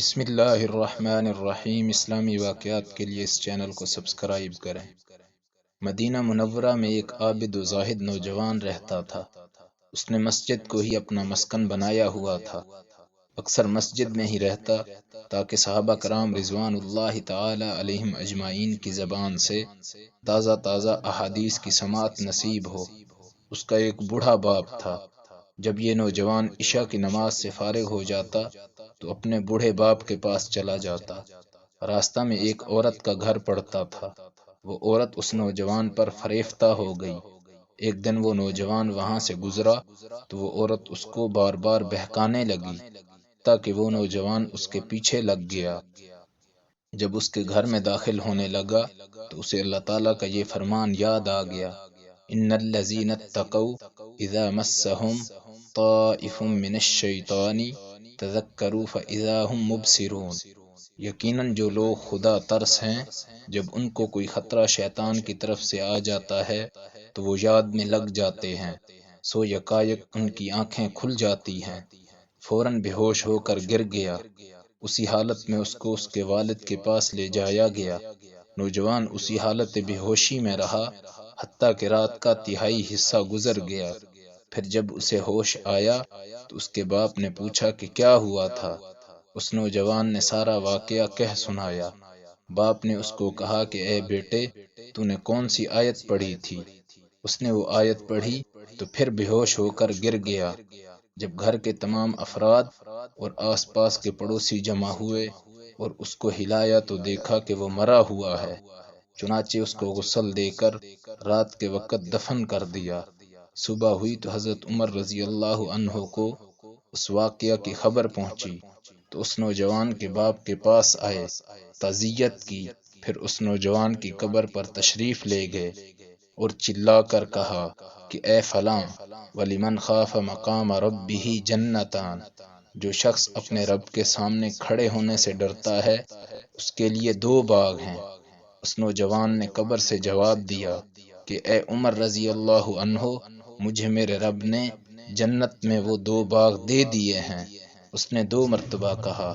بسم اللہ الرحمن الرحیم۔ اسلامی واقعات کے لیے اس چینل کو سبسکرائب کریں۔ مدینہ منورہ میں ایک عابد و زاہد نوجوان رہتا تھا۔ اس نے مسجد کو ہی اپنا مسکن بنایا ہوا تھا۔ اکثر مسجد میں ہی رہتا تاکہ صحابہ کرام رضوان اللہ تعالی علیہم اجمعین کی زبان سے تازہ تازہ احادیث کی سماعت نصیب ہو۔ اس کا ایک بوڑھا باپ تھا۔ جب یہ نوجوان عشاء کی نماز سے فارغ ہو جاتا تو اپنے بوڑھے باپ کے پاس چلا جاتا۔ راستہ میں ایک عورت کا گھر پڑتا تھا۔ وہ عورت اس نوجوان پر فریفتہ ہو گئی۔ ایک دن وہ نوجوان وہاں سے گزرا تو وہ عورت اس کو بار بار بہکانے لگی تاکہ وہ نوجوان اس کے پیچھے لگ گیا۔ جب اس کے گھر میں داخل ہونے لگا تو اسے اللہ تعالیٰ کا یہ فرمان یاد آ گیا، ان الذین اتقوا اذا مسهم طائف من الشیطان تذکروا فاذا هم مبصرون۔ یقیناً جو لوگ خدا ترس ہیں، جب ان کو کوئی خطرہ شیطان کی طرف سے آ جاتا ہے تو وہ یاد میں لگ جاتے ہیں، سو یکایک ان کی آنکھیں کھل جاتی ہیں۔ فوراً بے ہوش ہو کر گر گیا۔ اسی حالت میں اس کو اس کے والد کے پاس لے جایا گیا۔ نوجوان اسی حالت بے ہوشی میں رہا حتیٰ کہ رات کا تہائی حصہ گزر گیا۔ پھر جب اسے ہوش آیا تو اس کے باپ نے پوچھا کہ کیا ہوا تھا۔ اس نوجوان نے سارا واقعہ کہہ سنایا۔ باپ نے اس کو کہا کہ اے بیٹے، تو نے کون سی آیت پڑھی تھی؟ اس نے وہ آیت پڑھی تو پھر بے ہوش ہو کر گر گیا۔ جب گھر کے تمام افراد اور آس پاس کے پڑوسی جمع ہوئے اور اس کو ہلایا تو دیکھا کہ وہ مرا ہوا ہے۔ چنانچہ اس کو غسل دے کر رات کے وقت دفن کر دیا۔ صبح ہوئی تو حضرت عمر رضی اللہ عنہ کو اس واقعہ کی خبر پہنچی تو اس نوجوان کے باپ کے پاس آئے، تعزیت کی، پھر اس نوجوان کی قبر پر تشریف لے گئے اور چلا کر کہا کہ اے فلاں، وَلِمَنْ خَافَ مَقَامَ رَبِّهِ جَنَّتَانِ، جو شخص اپنے رب کے سامنے کھڑے ہونے سے ڈرتا ہے اس کے لیے دو باغ ہیں۔ اس نوجوان نے قبر سے جواب دیا کہ اے عمر رضی اللہ عنہ، مجھے میرے رب نے جنت میں وہ دو باغ دے دیے ہیں۔ اس نے 2 مرتبہ کہا